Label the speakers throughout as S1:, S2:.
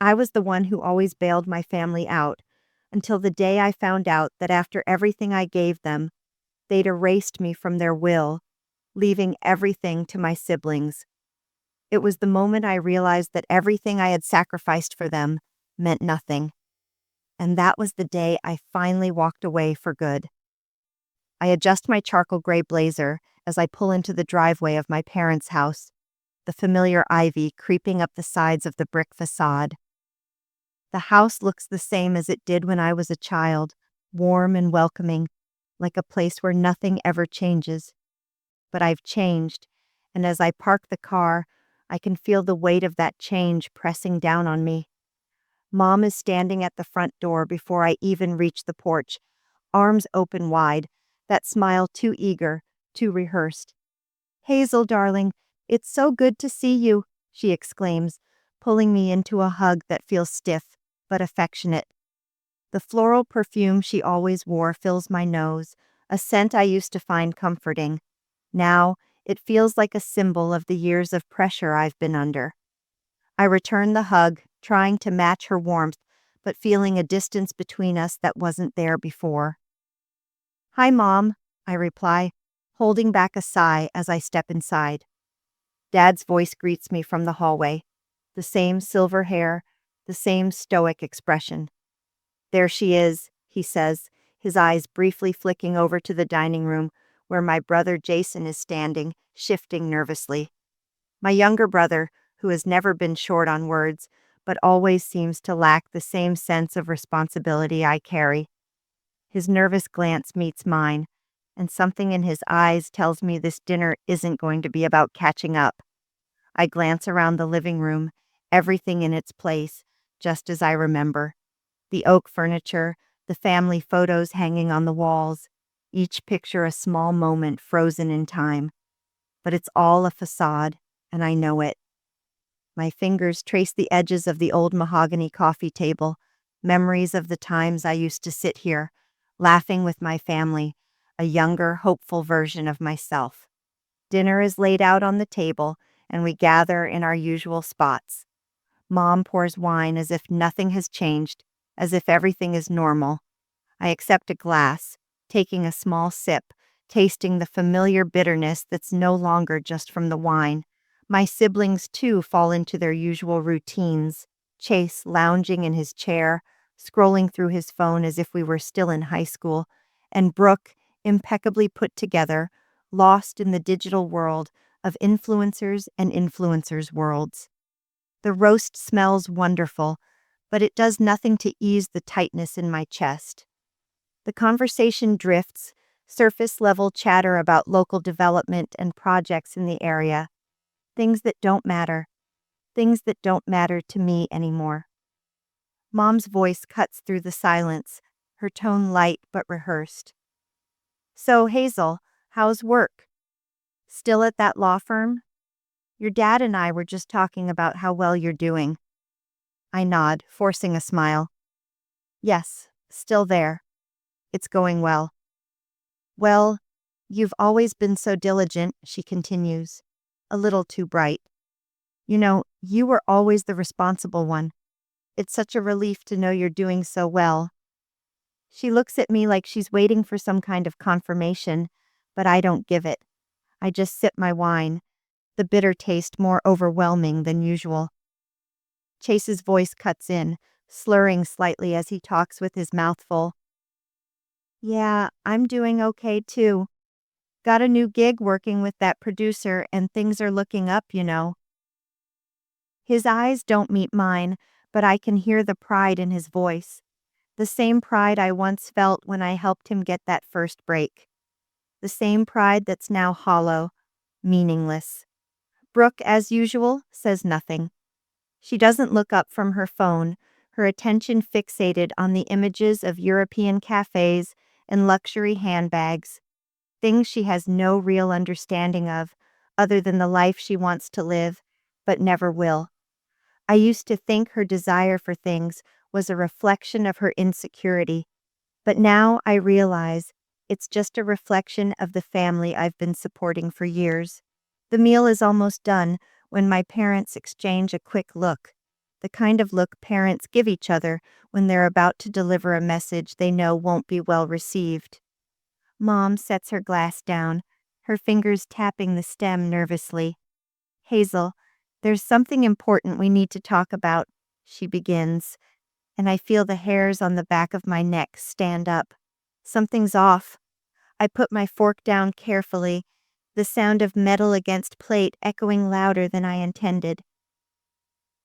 S1: I was the one who always bailed my family out, until the day I found out that after everything I gave them, they'd erased me from their will, leaving everything to my siblings. It was the moment I realized that everything I had sacrificed for them meant nothing. And that was the day I finally walked away for good. I adjust my charcoal gray blazer as I pull into the driveway of my parents' house, the familiar ivy creeping up the sides of the brick facade. The house looks the same as it did when I was a child, warm and welcoming, like a place where nothing ever changes. But I've changed, and as I park the car, I can feel the weight of that change pressing down on me. Mom is standing at the front door before I even reach the porch, arms open wide, that smile too eager, too rehearsed. "Hazel, darling, it's so good to see you," she exclaims, pulling me into a hug that feels stiff but affectionate. The floral perfume she always wore fills my nose, a scent I used to find comforting. Now, it feels like a symbol of the years of pressure I've been under. I return the hug, trying to match her warmth, but feeling a distance between us that wasn't there before. "Hi, Mom," I reply, holding back a sigh as I step inside. Dad's voice greets me from the hallway. The same silver hair, the same stoic expression. "There she is," he says, his eyes briefly flicking over to the dining room where my brother Jason is standing, shifting nervously. My younger brother, who has never been short on words, but always seems to lack the same sense of responsibility I carry. His nervous glance meets mine, and something in his eyes tells me this dinner isn't going to be about catching up. I glance around the living room, everything in its place, just as I remember. The oak furniture, the family photos hanging on the walls, each picture a small moment frozen in time. But it's all a facade, and I know it. My fingers trace the edges of the old mahogany coffee table, memories of the times I used to sit here, laughing with my family, a younger, hopeful version of myself. Dinner is laid out on the table, and we gather in our usual spots. Mom pours wine as if nothing has changed, as if everything is normal. I accept a glass, taking a small sip, tasting the familiar bitterness that's no longer just from the wine. My siblings, too, fall into their usual routines. Chase lounging in his chair, scrolling through his phone as if we were still in high school, and Brooke, impeccably put together, lost in the digital world of influencers and influencers' worlds. The roast smells wonderful, but it does nothing to ease the tightness in my chest. The conversation drifts, surface-level chatter about local development and projects in the area. Things that don't matter. Things that don't matter to me anymore. Mom's voice cuts through the silence, her tone light but rehearsed. "So, Hazel, how's work? Still at that law firm? Your dad and I were just talking about how well you're doing." I nod, forcing a smile. "Yes, still there. It's going well." "Well, you've always been so diligent," she continues, a little too bright. "You know, you were always the responsible one. It's such a relief to know you're doing so well." She looks at me like she's waiting for some kind of confirmation, but I don't give it. I just sip my wine, the bitter taste more overwhelming than usual. Chase's voice cuts in, slurring slightly as he talks with his mouth full. "Yeah, I'm doing okay too. Got a new gig working with that producer and things are looking up, you know." His eyes don't meet mine, but I can hear the pride in his voice. The same pride I once felt when I helped him get that first break. The same pride that's now hollow, meaningless. Brooke, as usual, says nothing. She doesn't look up from her phone, her attention fixated on the images of European cafes and luxury handbags, things she has no real understanding of, other than the life she wants to live, but never will. I used to think her desire for things was a reflection of her insecurity, but now I realize it's just a reflection of the family I've been supporting for years. The meal is almost done when my parents exchange a quick look. the kind of look parents give each other when they're about to deliver a message they know won't be well received. Mom sets her glass down, her fingers tapping the stem nervously. Hazel, there's something important we need to talk about, she begins, and I feel the hairs on the back of my neck stand up. Something's off. I put my fork down carefully, the sound of metal against plate echoing louder than I intended.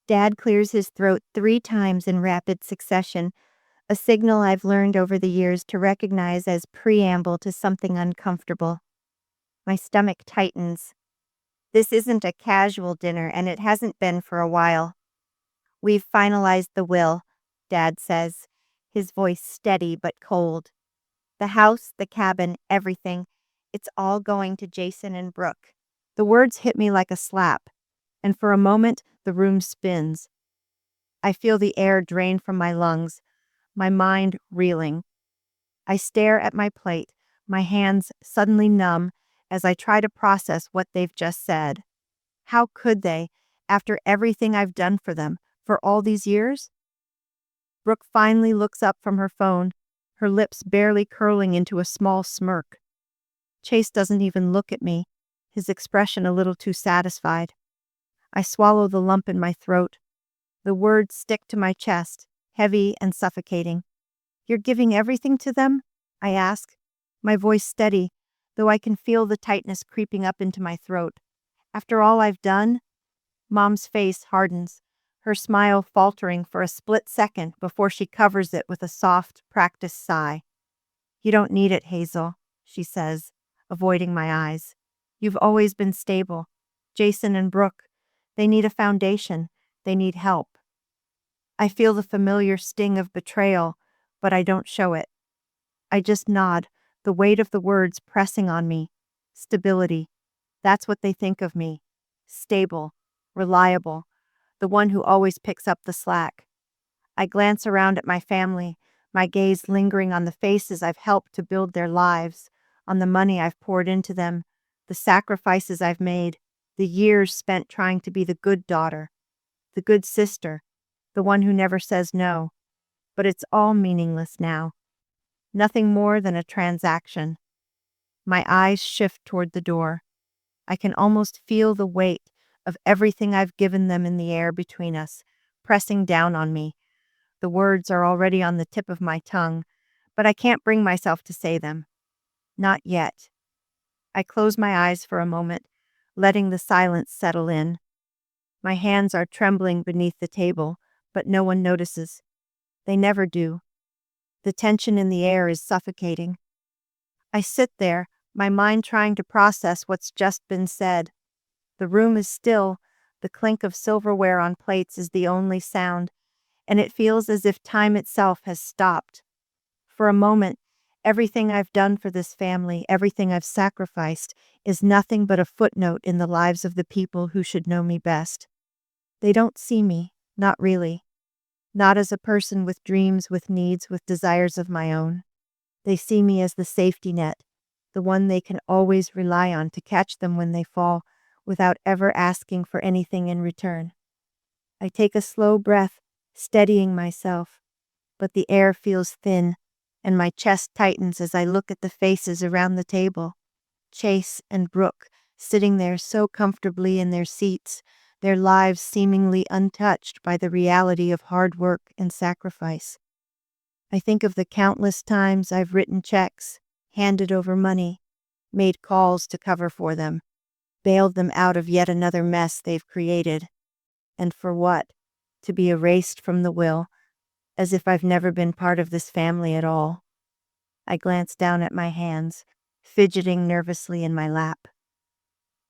S1: Dad clears his throat 3 times in rapid succession, a signal I've learned over the years to recognize as preamble to something uncomfortable. My stomach tightens. This isn't a casual dinner, and it hasn't been for a while. We've finalized the will, Dad says, his voice steady but cold. The house, the cabin, everything. It's all going to Jason and Brooke. The words hit me like a slap, and for a moment, the room spins. I feel the air drain from my lungs, my mind reeling. I stare at my plate, my hands suddenly numb as I try to process what they've just said. How could they, after everything I've done for them, for all these years? Brooke finally looks up from her phone, her lips barely curling into a small smirk. Chase doesn't even look at me, his expression a little too satisfied. I swallow the lump in my throat. The words stick to my chest, heavy and suffocating. You're giving everything to them? I ask, my voice steady, though I can feel the tightness creeping up into my throat. After all I've done? Mom's face hardens, her smile faltering for a split second before she covers it with a soft, practiced sigh. You don't need it, Hazel, she says, avoiding my eyes. You've always been stable. Jason and Brooke, they need a foundation. They need help. I feel the familiar sting of betrayal, but I don't show it. I just nod, the weight of the words pressing on me. Stability. That's what they think of me. Stable, reliable, the one who always picks up the slack. I glance around at my family, my gaze lingering on the faces I've helped to build their lives, on the money I've poured into them, the sacrifices I've made, the years spent trying to be the good daughter, the good sister, the one who never says no. But it's all meaningless now. Nothing more than a transaction. My eyes shift toward the door. I can almost feel the weight of everything I've given them in the air between us, pressing down on me. The words are already on the tip of my tongue, but I can't bring myself to say them. Not yet. I close my eyes for a moment, letting the silence settle in. My hands are trembling beneath the table, but no one notices. They never do. The tension in the air is suffocating. I sit there, my mind trying to process what's just been said. The room is still, the clink of silverware on plates is the only sound, and it feels as if time itself has stopped. For a moment, everything I've done for this family, everything I've sacrificed, is nothing but a footnote in the lives of the people who should know me best. They don't see me, not really. Not as a person with dreams, with needs, with desires of my own. They see me as the safety net, the one they can always rely on to catch them when they fall, without ever asking for anything in return. I take a slow breath, steadying myself, but the air feels thin, and my chest tightens as I look at the faces around the table. Chase and Brooke, sitting there so comfortably in their seats, their lives seemingly untouched by the reality of hard work and sacrifice. I think of the countless times I've written checks, handed over money, made calls to cover for them, bailed them out of yet another mess they've created. And for what? To be erased from the will, as if I've never been part of this family at all. I glance down at my hands, fidgeting nervously in my lap.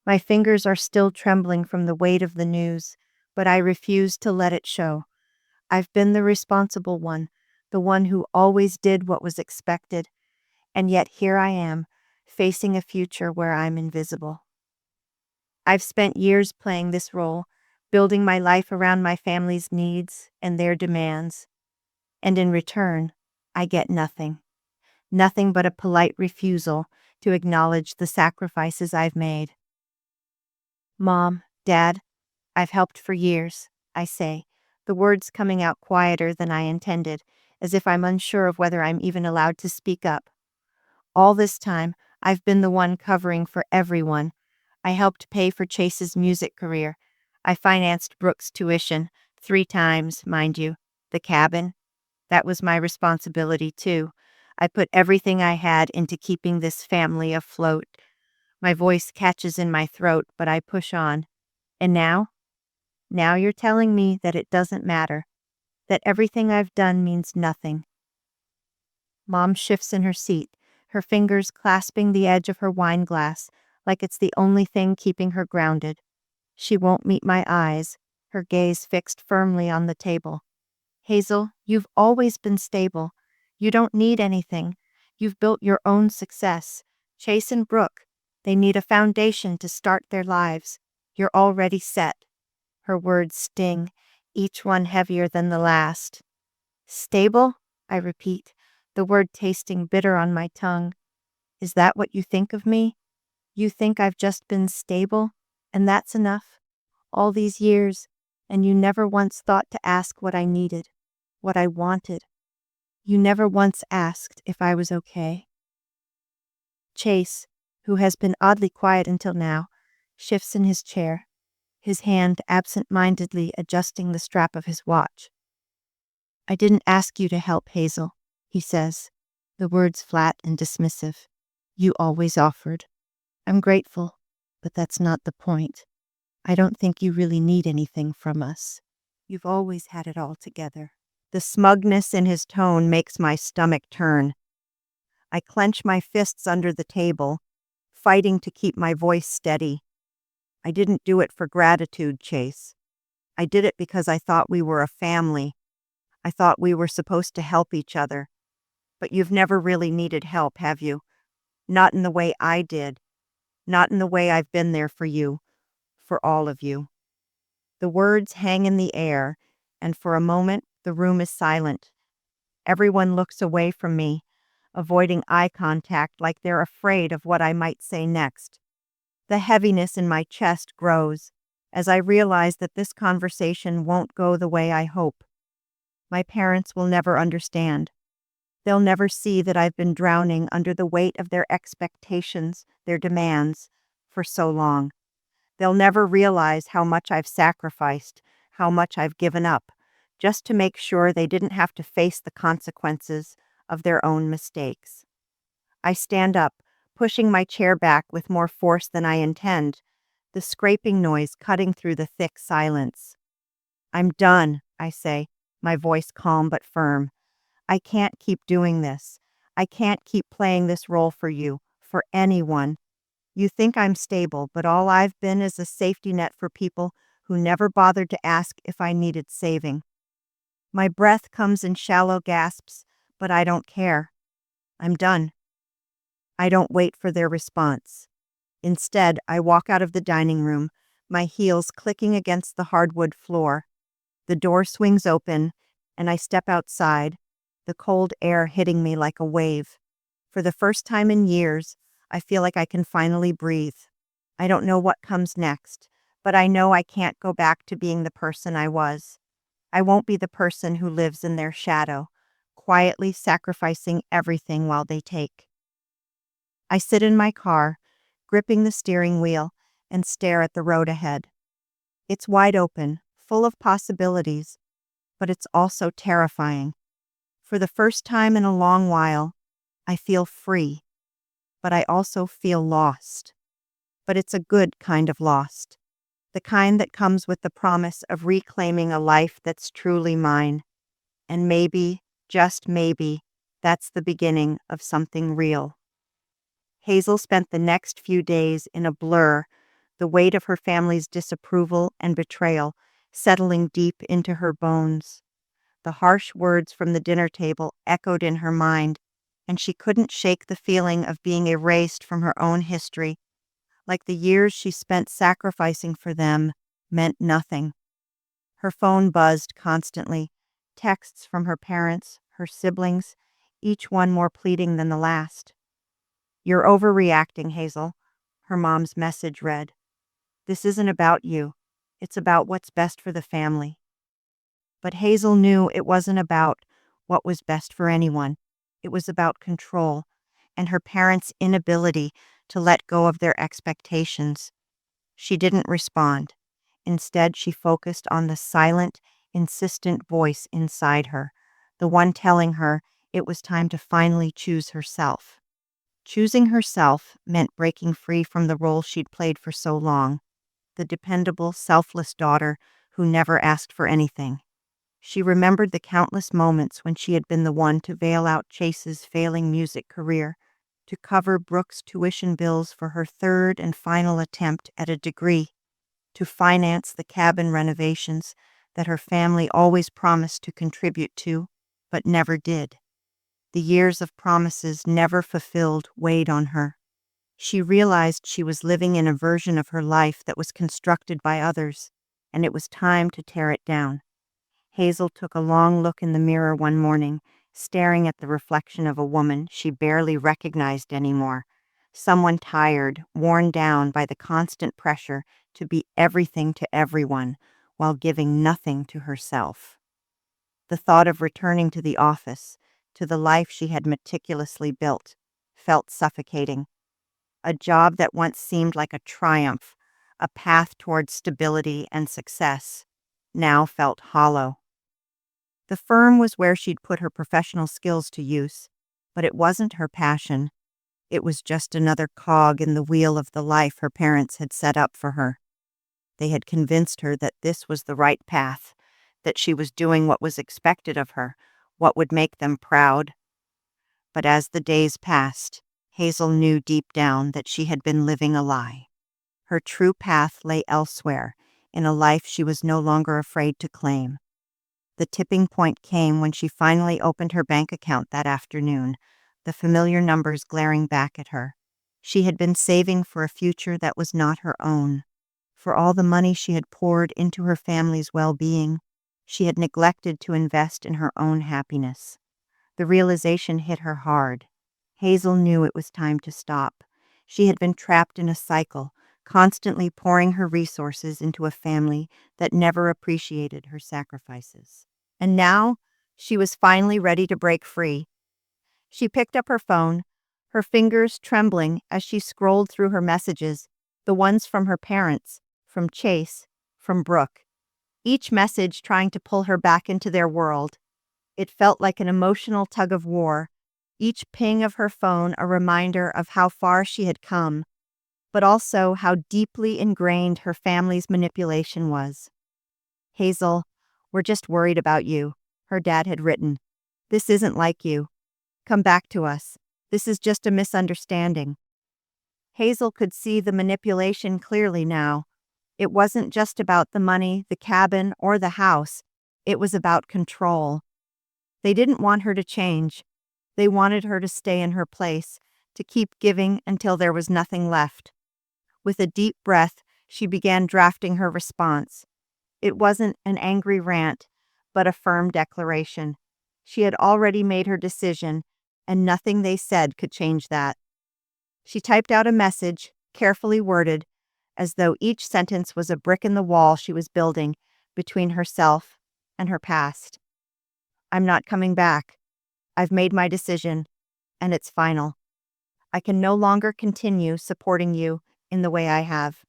S1: My fingers are still trembling from the weight of the news, but I refuse to let it show. I've been the responsible one, the one who always did what was expected, and yet here I am, facing a future where I'm invisible. I've spent years playing this role, building my life around my family's needs and their demands, and in return, I get nothing. Nothing but a polite refusal to acknowledge the sacrifices I've made. Mom, Dad, I've helped for years, I say, the words coming out quieter than I intended, as if I'm unsure of whether I'm even allowed to speak up. All this time, I've been the one covering for everyone. I helped pay for Chase's music career. I financed Brooke's tuition, 3 times, mind you. The cabin, that was my responsibility too. I put everything I had into keeping this family afloat. My voice catches in my throat, but I push on. And now? Now you're telling me that it doesn't matter, that everything I've done means nothing. Mom shifts in her seat, her fingers clasping the edge of her wine glass, like it's the only thing keeping her grounded. She won't meet my eyes, her gaze fixed firmly on the table. Hazel, you've always been stable. You don't need anything. You've built your own success. Chase and Brooke, they need a foundation to start their lives. You're already set. Her words sting, each one heavier than the last. Stable? I repeat, the word tasting bitter on my tongue. Is that what you think of me? You think I've just been stable, and that's enough? All these years, and you never once thought to ask what I needed, what I wanted. You never once asked if I was okay. Chase, who has been oddly quiet until now, shifts in his chair, his hand absent-mindedly adjusting the strap of his watch. I didn't ask you to help, Hazel, he says, the words flat and dismissive. You always offered. I'm grateful, but that's not the point. I don't think you really need anything from us. You've always had it all together. The smugness in his tone makes my stomach turn. I clench my fists under the table, fighting to keep my voice steady. I didn't do it for gratitude, Chase. I did it because I thought we were a family. I thought we were supposed to help each other. But you've never really needed help, have you? Not in the way I did. Not in the way I've been there for you. For all of you. The words hang in the air, and for a moment the room is silent. Everyone looks away from me, avoiding eye contact like they're afraid of what I might say next. The heaviness in my chest grows as I realize that this conversation won't go the way I hope. My parents will never understand. They'll never see that I've been drowning under the weight of their expectations, their demands, for so long. They'll never realize how much I've sacrificed, how much I've given up, just to make sure they didn't have to face the consequences of their own mistakes. I stand up, pushing my chair back with more force than I intend, the scraping noise cutting through the thick silence. I'm done, I say, my voice calm but firm. I can't keep doing this. I can't keep playing this role for you, for anyone. You think I'm stable, but all I've been is a safety net for people who never bothered to ask if I needed saving. My breath comes in shallow gasps, but I don't care. I'm done. I don't wait for their response. Instead, I walk out of the dining room, my heels clicking against the hardwood floor. The door swings open, and I step outside, the cold air hitting me like a wave. For the first time in years, I feel like I can finally breathe. I don't know what comes next, but I know I can't go back to being the person I was. I won't be the person who lives in their shadow, quietly sacrificing everything while they take. I sit in my car, gripping the steering wheel, and stare at the road ahead. It's wide open, full of possibilities, but it's also terrifying. For the first time in a long while, I feel free, but I also feel lost. But it's a good kind of lost, the kind that comes with the promise of reclaiming a life that's truly mine. And maybe, just maybe, that's the beginning of something real. Hazel spent the next few days in a blur, the weight of her family's disapproval and betrayal settling deep into her bones. The harsh words from the dinner table echoed in her mind, and she couldn't shake the feeling of being erased from her own history, like the years she spent sacrificing for them meant nothing. Her phone buzzed constantly, texts from her parents, her siblings, each one more pleading than the last. You're overreacting, Hazel, her mom's message read. This isn't about you. It's about what's best for the family. But Hazel knew it wasn't about what was best for anyone. It was about control and her parents' inability to let go of their expectations. She didn't respond. Instead, she focused on the silent, insistent voice inside her, the one telling her it was time to finally choose herself. Choosing herself meant breaking free from the role she'd played for so long, the dependable, selfless daughter who never asked for anything. She remembered the countless moments when she had been the one to bail out Chase's failing music career, to cover Brooke's tuition bills for her third and final attempt at a degree, to finance the cabin renovations that her family always promised to contribute to, but never did. The years of promises never fulfilled weighed on her. She realized she was living in a version of her life that was constructed by others, and it was time to tear it down. Hazel took a long look in the mirror one morning, staring at the reflection of a woman she barely recognized anymore. Someone tired, worn down by the constant pressure to be everything to everyone while giving nothing to herself. The thought of returning to the office, to the life she had meticulously built, felt suffocating. A job that once seemed like a triumph, a path towards stability and success, now felt hollow. The firm was where she'd put her professional skills to use, but it wasn't her passion. It was just another cog in the wheel of the life her parents had set up for her. They had convinced her that this was the right path, that she was doing what was expected of her, what would make them proud. But as the days passed, Hazel knew deep down that she had been living a lie. Her true path lay elsewhere, in a life she was no longer afraid to claim. The tipping point came when she finally opened her bank account that afternoon, the familiar numbers glaring back at her. She had been saving for a future that was not her own. For all the money she had poured into her family's well-being, she had neglected to invest in her own happiness. The realization hit her hard. Hazel knew it was time to stop. She had been trapped in a cycle, constantly pouring her resources into a family that never appreciated her sacrifices. And now, she was finally ready to break free. She picked up her phone, her fingers trembling as she scrolled through her messages, the ones from her parents, from Chase, from Brooke, each message trying to pull her back into their world. It felt like an emotional tug of war, each ping of her phone a reminder of how far she had come, but also how deeply ingrained her family's manipulation was. "Hazel, we're just worried about you," her dad had written. "This isn't like you. Come back to us. This is just a misunderstanding." Hazel could see the manipulation clearly now. It wasn't just about the money, the cabin, or the house. It was about control. They didn't want her to change. They wanted her to stay in her place, to keep giving until there was nothing left. With a deep breath, she began drafting her response. It wasn't an angry rant, but a firm declaration. She had already made her decision, and nothing they said could change that. She typed out a message, carefully worded, as though each sentence was a brick in the wall she was building between herself and her past. "I'm not coming back. I've made my decision, and it's final. I can no longer continue supporting you in the way I have.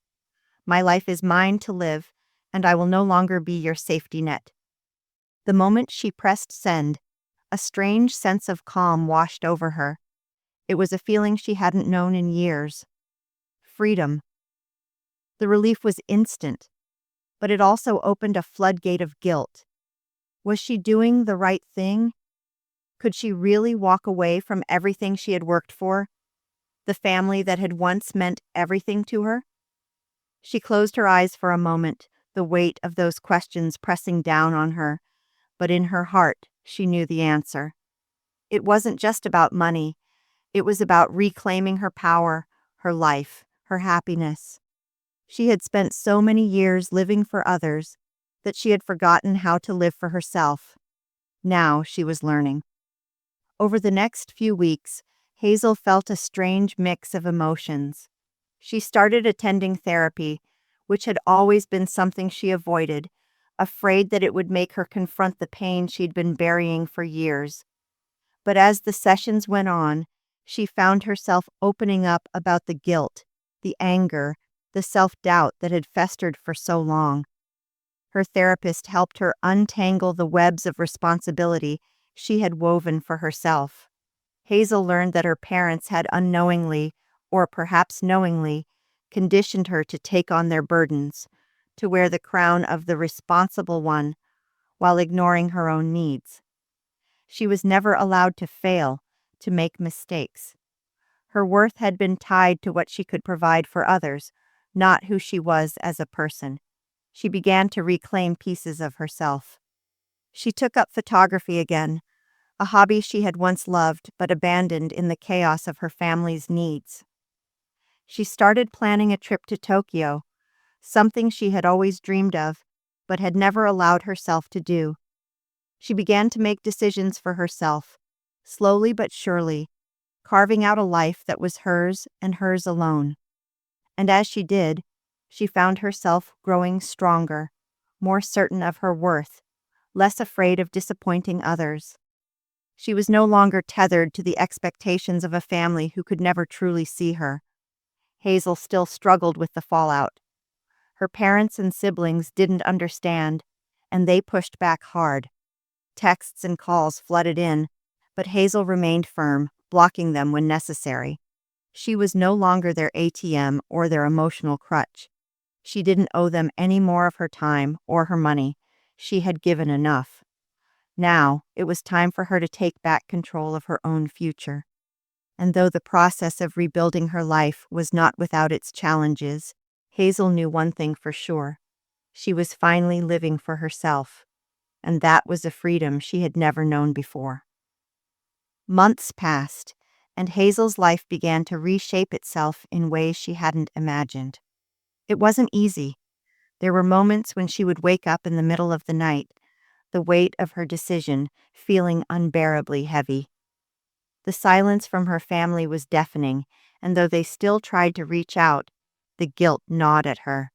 S1: My life is mine to live, and I will no longer be your safety net." The moment she pressed send, a strange sense of calm washed over her. It was a feeling she hadn't known in years. Freedom. The relief was instant, but it also opened a floodgate of guilt. Was she doing the right thing? Could she really walk away from everything she had worked for? The family that had once meant everything to her? She closed her eyes for a moment, the weight of those questions pressing down on her, but in her heart, she knew the answer. It wasn't just about money. It was about reclaiming her power, her life, her happiness. She had spent so many years living for others that she had forgotten how to live for herself. Now she was learning. Over the next few weeks, Hazel felt a strange mix of emotions. She started attending therapy, which had always been something she avoided, afraid that it would make her confront the pain she'd been burying for years. But as the sessions went on, she found herself opening up about the guilt, the anger, the self-doubt that had festered for so long. Her therapist helped her untangle the webs of responsibility she had woven for herself. Hazel learned that her parents had unknowingly, or perhaps knowingly, conditioned her to take on their burdens, to wear the crown of the responsible one while ignoring her own needs. She was never allowed to fail, to make mistakes. Her worth had been tied to what she could provide for others, not who she was as a person. She began to reclaim pieces of herself. She took up photography again, a hobby she had once loved but abandoned in the chaos of her family's needs. She started planning a trip to Tokyo, something she had always dreamed of, but had never allowed herself to do. She began to make decisions for herself, slowly but surely, carving out a life that was hers and hers alone. And as she did, she found herself growing stronger, more certain of her worth, less afraid of disappointing others. She was no longer tethered to the expectations of a family who could never truly see her. Hazel still struggled with the fallout. Her parents and siblings didn't understand, and they pushed back hard. Texts and calls flooded in, but Hazel remained firm, blocking them when necessary. She was no longer their ATM or their emotional crutch. She didn't owe them any more of her time or her money. She had given enough. Now, it was time for her to take back control of her own future. And though the process of rebuilding her life was not without its challenges, Hazel knew one thing for sure. She was finally living for herself, and that was a freedom she had never known before. Months passed, and Hazel's life began to reshape itself in ways she hadn't imagined. It wasn't easy. There were moments when she would wake up in the middle of the night, the weight of her decision feeling unbearably heavy. The silence from her family was deafening, and though they still tried to reach out, the guilt gnawed at her.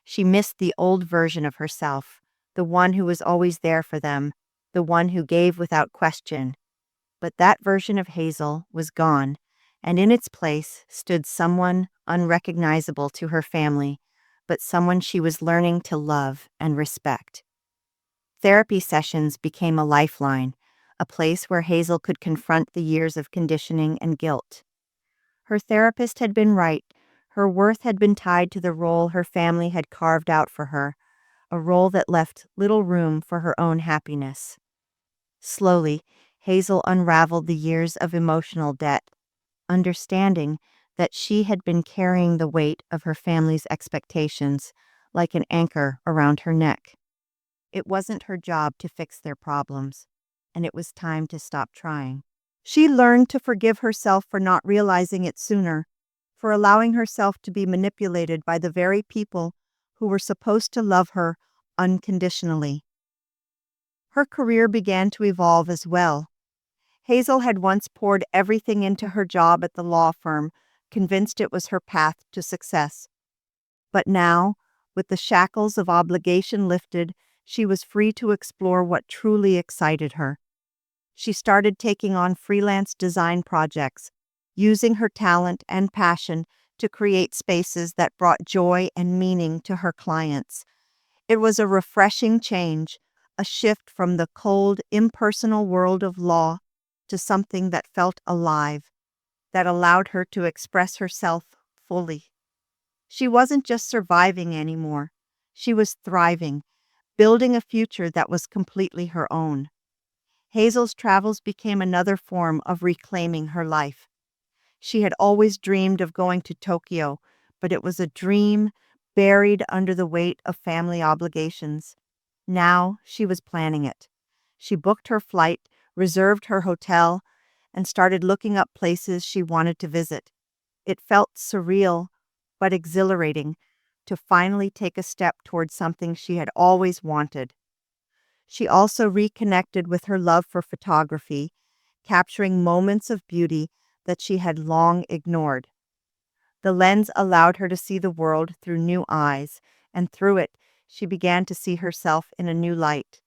S1: She missed the old version of herself, the one who was always there for them, the one who gave without question. But that version of Hazel was gone, and in its place stood someone unrecognizable to her family, but someone she was learning to love and respect. Therapy sessions became a lifeline, a place where Hazel could confront the years of conditioning and guilt. Her therapist had been right. Her worth had been tied to the role her family had carved out for her, a role that left little room for her own happiness. Slowly, Hazel unraveled the years of emotional debt, understanding that she had been carrying the weight of her family's expectations like an anchor around her neck. It wasn't her job to fix their problems, and it was time to stop trying. She learned to forgive herself for not realizing it sooner, for allowing herself to be manipulated by the very people who were supposed to love her unconditionally. Her career began to evolve as well. Hazel had once poured everything into her job at the law firm, convinced it was her path to success. But now, with the shackles of obligation lifted, she was free to explore what truly excited her. She started taking on freelance design projects, using her talent and passion to create spaces that brought joy and meaning to her clients. It was a refreshing change, a shift from the cold, impersonal world of law to something that felt alive, that allowed her to express herself fully. She wasn't just surviving anymore. She was thriving, building a future that was completely her own. Hazel's travels became another form of reclaiming her life. She had always dreamed of going to Tokyo, but it was a dream buried under the weight of family obligations. Now she was planning it. She booked her flight, reserved her hotel, and started looking up places she wanted to visit. It felt surreal, but exhilarating, to finally take a step towards something she had always wanted. She also reconnected with her love for photography, capturing moments of beauty that she had long ignored. The lens allowed her to see the world through new eyes, and through it, She began to see herself in a new light.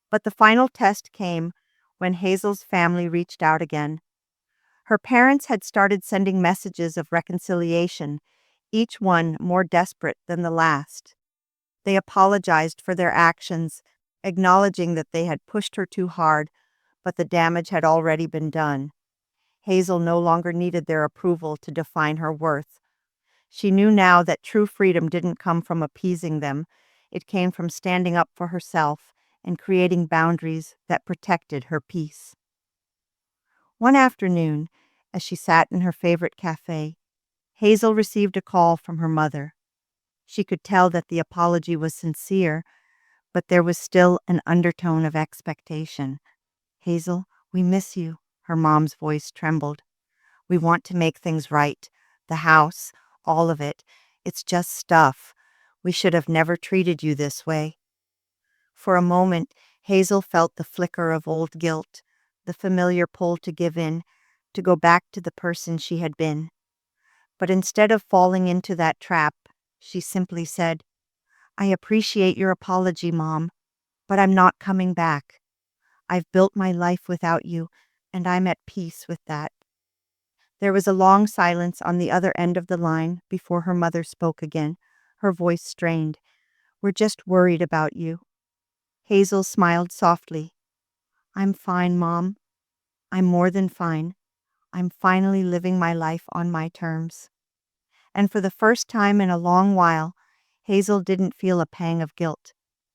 S1: But the final test came when Hazel's family reached out again. Her parents had started sending messages of reconciliation, each one more desperate than the last. They apologized for their actions, acknowledging that they had pushed her too hard, but the damage had already been done. Hazel no longer needed their approval to define her worth. She knew now that true freedom didn't come from appeasing them. It came from standing up for herself and creating boundaries that protected her peace. One afternoon, as she sat in her favorite cafe, Hazel received a call from her mother. She could tell that the apology was sincere, but there was still an undertone of expectation. "Hazel, we miss you." Her mom's voice trembled. "We want to make things right. The house, all of it. It's just stuff. We should have never treated you this way." For a moment, Hazel felt the flicker of old guilt, the familiar pull to give in, to go back to the person she had been. But instead of falling into that trap, she simply said, "I appreciate your apology, Mom, but I'm not coming back. I've built my life without you, and I'm at peace with that." There was a long silence on the other end of the line before her mother spoke again, her voice strained. "We're just worried about you." Hazel smiled softly. "I'm fine, Mom. I'm more than fine. I'm finally living my life on my terms." And for the first time in a long while, Hazel didn't feel a pang of guilt.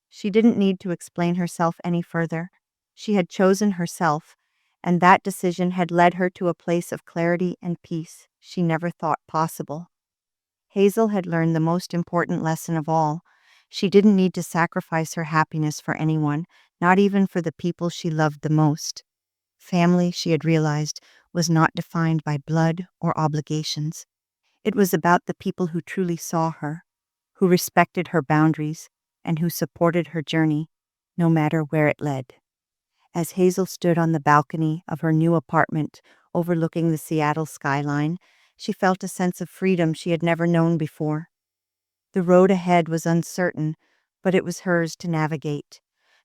S1: She didn't need to explain herself any further. She had chosen herself, and that decision had led her to a place of clarity and peace she never thought possible. Hazel had learned the most important lesson of all. She didn't need to sacrifice her happiness for anyone, not even for the people she loved the most. Family, she had realized, was not defined by blood or obligations. It was about the people who truly saw her, who respected her boundaries, and who supported her journey, no matter where it led. As Hazel stood on the balcony of her new apartment overlooking the Seattle skyline, she felt a sense of freedom she had never known before. The road ahead was uncertain, but it was hers to navigate.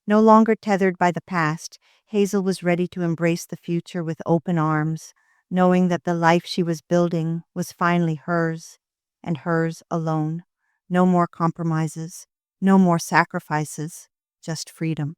S1: No longer tethered by the past, Hazel was ready to embrace the future with open arms, knowing that the life she was building was finally hers, and hers alone. No more compromises, no more sacrifices, just freedom.